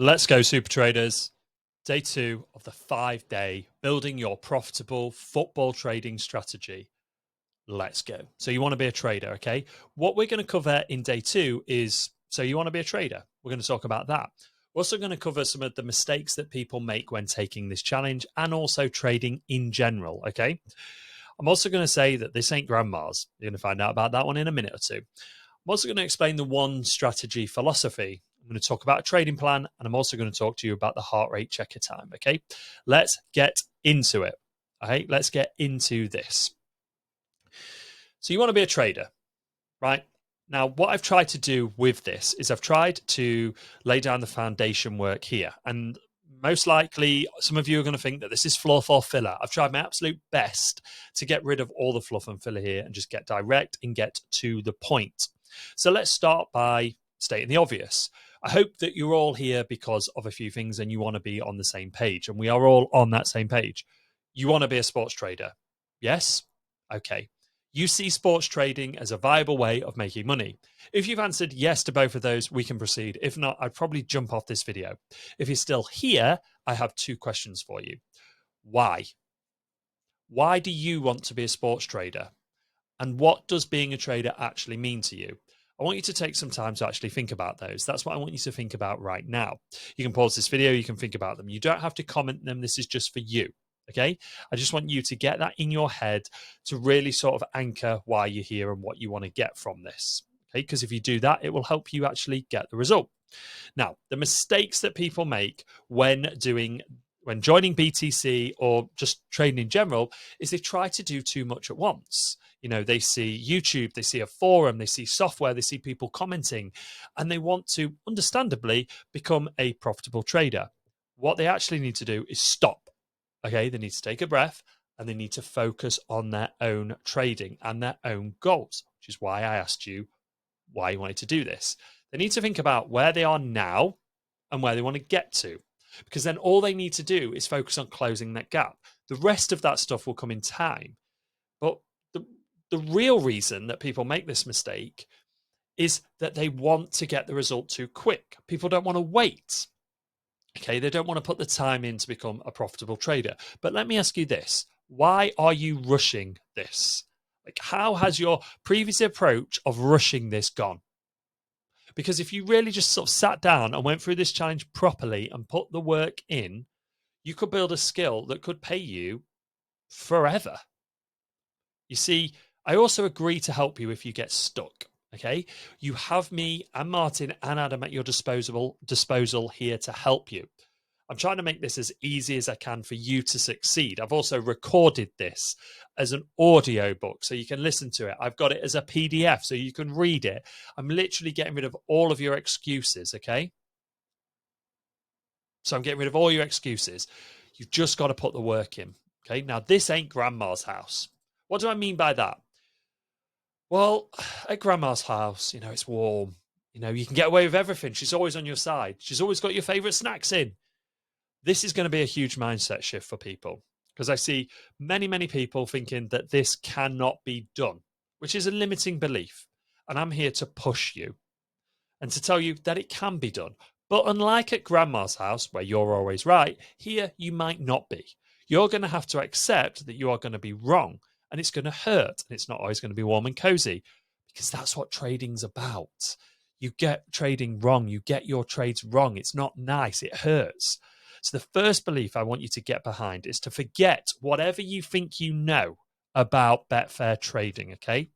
Let's go, super traders. Day 2 of the 5-day building your profitable football trading strategy. Let's go. So you want to be a trader, okay? What we're going to cover in day 2 is, so you want to be a trader. We're going to talk about that. We're also going to cover some of the mistakes that people make when taking this challenge and also trading in general, okay? I'm also going to say that this ain't grandma's. You're going to find out about that one in a minute or two. I'm also going to explain the one strategy philosophy. I'm going to talk about a trading plan, and I'm also going to talk to you about the heart rate checker time, okay? Let's get into it, okay? Let's get into this. So you want to be a trader, right? Now, what I've tried to do with this is I've tried to lay down the foundation work here. And most likely, some of you are going to think that this is fluff or filler. I've tried my absolute best to get rid of all the fluff and filler here and just get direct and get to the point. So let's start by stating the obvious. I hope that you're all here because of a few things and you want to be on the same page. And we are all on that same page. You want to be a sports trader. Yes? Okay. You see sports trading as a viable way of making money. If you've answered yes to both of those, we can proceed. If not, I'd probably jump off this video. If you're still here, I have 2 questions for you. Why? Why do you want to be a sports trader? And what does being a trader actually mean to you? I want you to take some time to actually think about those. That's what I want you to think about right now. You can pause this video, you can think about them. You don't have to comment them. This is just for you. Okay, I just want you to get that in your head to really sort of anchor why you're here and what you want to get from this. Okay, because if you do that, it will help you actually get the result. Now, the mistakes that people make when joining BTC or just trading in general is they try to do too much at once. You know, they see YouTube, they see a forum, they see software, they see people commenting, and they want to, understandably, become a profitable trader. What they actually need to do is stop. Okay, they need to take a breath and they need to focus on their own trading and their own goals, which is why I asked you why you wanted to do this. They need to think about where they are now and where they want to get to, because then all they need to do is focus on closing that gap. The rest of that stuff will come in time. But the real reason that people make this mistake is that they want to get the result too quick. People don't want to wait. Okay, they don't want to put the time in to become a profitable trader. But let me ask you this. Why are you rushing this? Like, how has your previous approach of rushing this gone? Because if you really just sort of sat down and went through this challenge properly and put the work in, you could build a skill that could pay you forever. You see, I also agree to help you if you get stuck. Okay, you have me and Martin and Adam at your disposal here to help you. I'm trying to make this as easy as I can for you to succeed. I've also recorded this as an audio book so you can listen to it. I've got it as a PDF so you can read it. I'm literally getting rid of all of your excuses, okay? So I'm getting rid of all your excuses. You've just got to put the work in, okay? Now, this ain't grandma's house. What do I mean by that? Well, at grandma's house, you know, it's warm. You know, you can get away with everything. She's always on your side. She's always got your favorite snacks in. This is going to be a huge mindset shift for people because I see many, many people thinking that this cannot be done, which is a limiting belief. And I'm here to push you and to tell you that it can be done. But unlike at grandma's house, where you're always right, here you might not be. You're going to have to accept that you are going to be wrong. And it's going to hurt. And it's not always going to be warm and cozy because that's what trading's about. You get trading wrong. You get your trades wrong. It's not nice. It hurts. So the first belief I want you to get behind is to forget whatever you think you know about Betfair trading, okay?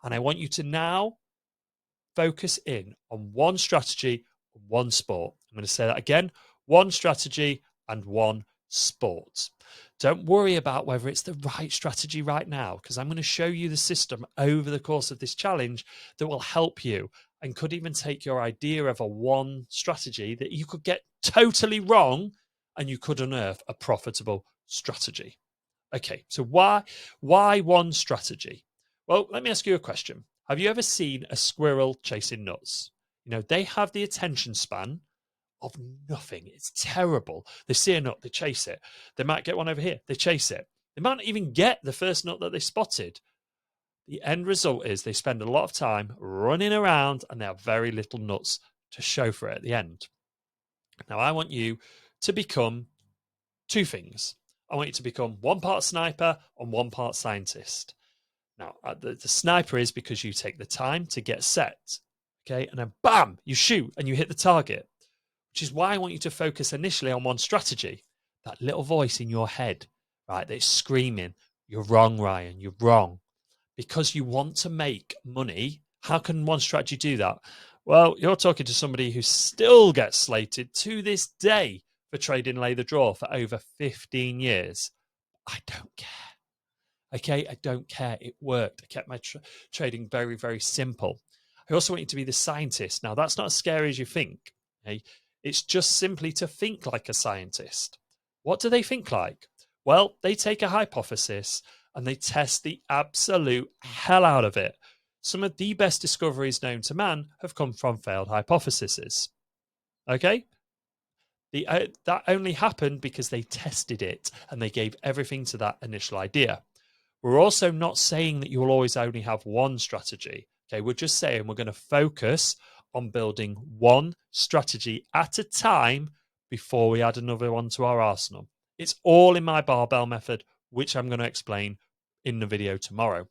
And I want you to now focus in on one strategy, one sport. I'm going to say that again, one strategy and one sport. Don't worry about whether it's the right strategy right now, because I'm going to show you the system over the course of this challenge that will help you and could even take your idea of a one strategy that you could get totally wrong and you could unearth a profitable strategy. Okay, so why one strategy? Well, let me ask you a question. Have you ever seen a squirrel chasing nuts? You know, they have the attention span of nothing. It's terrible. They see a nut, they chase it. They might get one over here, they chase it. They might not even get the first nut that they spotted. The end result is they spend a lot of time running around and they have very little nuts to show for it at the end. Now, I want you to become two things. I want you to become 1 part sniper and 1 part scientist. Now, the sniper is because you take the time to get set, okay? And then bam, you shoot and you hit the target, which is why I want you to focus initially on one strategy. That little voice in your head, right, that's screaming, you're wrong, Ryan, you're wrong. Because you want to make money. How can one strategy do that? Well, you're talking to somebody who still gets slated to this day for trading lay the draw for over 15 years. I don't care. Okay, I don't care. It worked. I kept my trading very, very simple. I also want you to be the scientist. Now, that's not as scary as you think. Okay? It's just simply to think like a scientist. What do they think like? Well, they take a hypothesis and they test the absolute hell out of it. Some of the best discoveries known to man have come from failed hypotheses. Okay? That only happened because they tested it and they gave everything to that initial idea. We're also not saying that you will always only have one strategy. Okay, we're just saying we're going to focus on building one strategy at a time before we add another one to our arsenal. It's all in my barbell method, which I'm going to explain in the video tomorrow.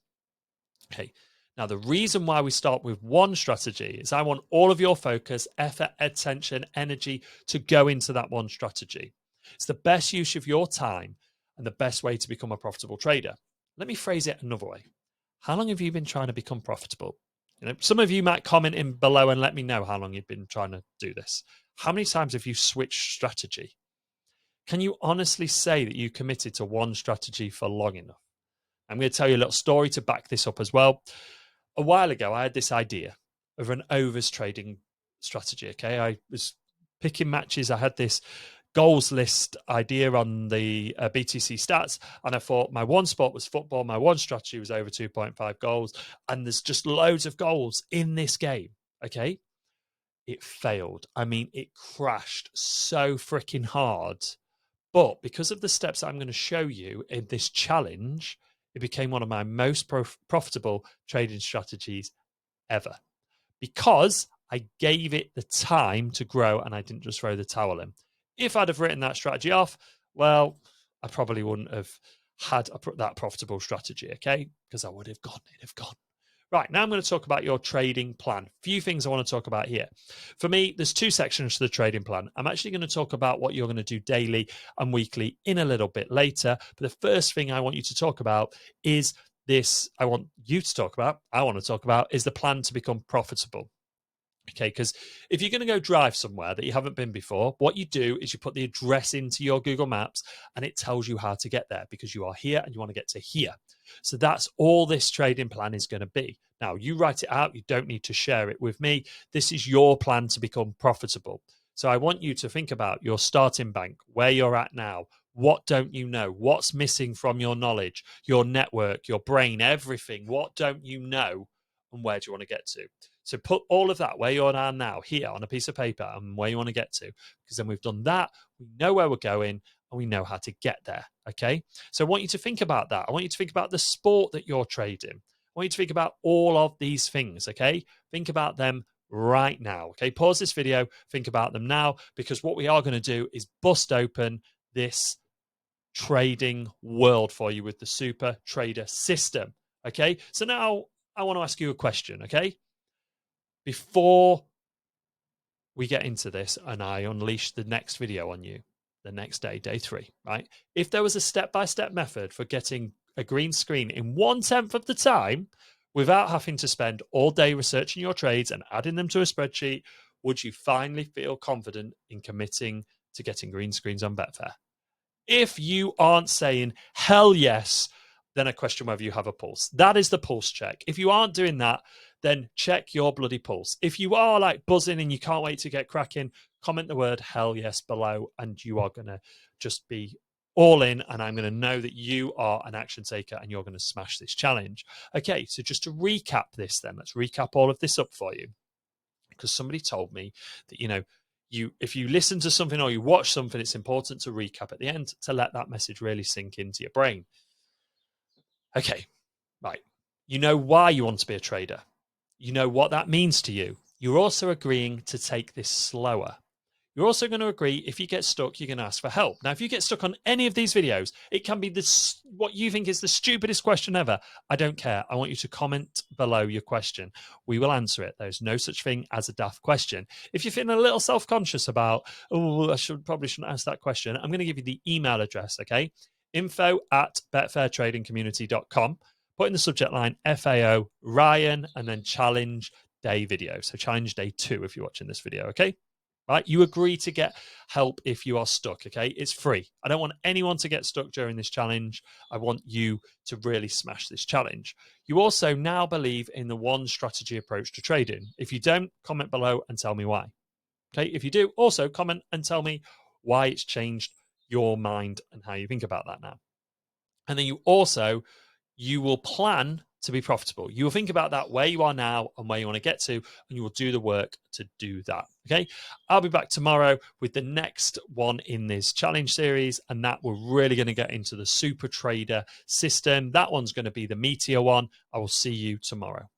Okay, now the reason why we start with one strategy is I want all of your focus, effort, attention, energy to go into that one strategy. It's the best use of your time and the best way to become a profitable trader. Let me phrase it another way. How long have you been trying to become profitable? You know, some of you might comment in below and let me know how long you've been trying to do this. How many times have you switched strategy? Can you honestly say that you committed to one strategy for long enough? I'm going to tell you a little story to back this up as well. A while ago, I had this idea of an overs trading strategy. Okay, I was picking matches. I had this goals list idea on the BTC stats, and I thought my one spot was football. My one strategy was over 2.5 goals, and there's just loads of goals in this game. Okay, it failed. I mean, it crashed so freaking hard. But because of the steps I'm going to show you in this challenge, it became one of my most profitable trading strategies ever because I gave it the time to grow and I didn't just throw the towel in. If I'd have written that strategy off, well, I probably wouldn't have had that profitable strategy, okay? Because I would have gone, it'd have gone. Right, now I'm going to talk about your trading plan. Few things I want to talk about here. For me, there's two sections to the trading plan. I'm actually going to talk about what you're going to do daily and weekly in a little bit later. But the first thing I want you to talk about is this. I want to talk about is the plan to become profitable. Okay, because if you're going to go drive somewhere that you haven't been before, what you do is you put the address into your Google Maps and it tells you how to get there because you are here and you want to get to here. So that's all this trading plan is going to be. Now, you write it out. You don't need to share it with me. This is your plan to become profitable. So I want you to think about your starting bank, where you're at now. What don't you know? What's missing from your knowledge, your network, your brain, everything? What don't you know? And where do you want to get to? So put all of that where you are now, here on a piece of paper, and where you want to get to, because then we've done that. We know where we're going and we know how to get there. Okay. So I want you to think about that. I want you to think about the sport that you're trading. I want you to think about all of these things. Okay. Think about them right now. Okay. Pause this video. Think about them now, because what we are going to do is bust open this trading world for you with the super trader system. Okay. So now I want to ask you a question. Okay. Before we get into this and I unleash the next video on you, the next day, day 3, right? If there was a step-by-step method for getting a green screen in 1/10 of the time without having to spend all day researching your trades and adding them to a spreadsheet, would you finally feel confident in committing to getting green screens on Betfair? If you aren't saying hell yes, then I question whether you have a pulse. That is the pulse check. If you aren't doing that, then check your bloody pulse. If you are like buzzing and you can't wait to get cracking, comment the word hell yes below and you are going to just be all in, and I'm going to know that you are an action taker and you're going to smash this challenge. Okay, so just to recap this then, let's recap all of this up for you. Because somebody told me that, if you listen to something or you watch something, it's important to recap at the end to let that message really sink into your brain. Okay, right. You know why you want to be a trader. You know what that means to you. You're also agreeing to take this slower. You're also going to agree if you get stuck, you're going to ask for help. Now, if you get stuck on any of these videos, it can be what you think is the stupidest question ever. I don't care. I want you to comment below your question. We will answer it. There's no such thing as a daft question. If you're feeling a little self-conscious about, oh, I probably shouldn't ask that question, I'm going to give you the email address, okay? info@betfairtradingcommunity.com. Put in the subject line FAO Ryan and then challenge day video. So challenge day 2 if you're watching this video, okay? Right? You agree to get help if you are stuck, okay? It's free. I don't want anyone to get stuck during this challenge. I want you to really smash this challenge. You also now believe in the one strategy approach to trading. If you don't, comment below and tell me why. Okay? If you do, also comment and tell me why it's changed your mind and how you think about that now. And then you will plan to be profitable. You will think about that where you are now and where you want to get to, and you will do the work to do that. Okay. I'll be back tomorrow with the next one in this challenge series, and that we're really going to get into the super trader system. That one's going to be the meatier one. I will see you tomorrow.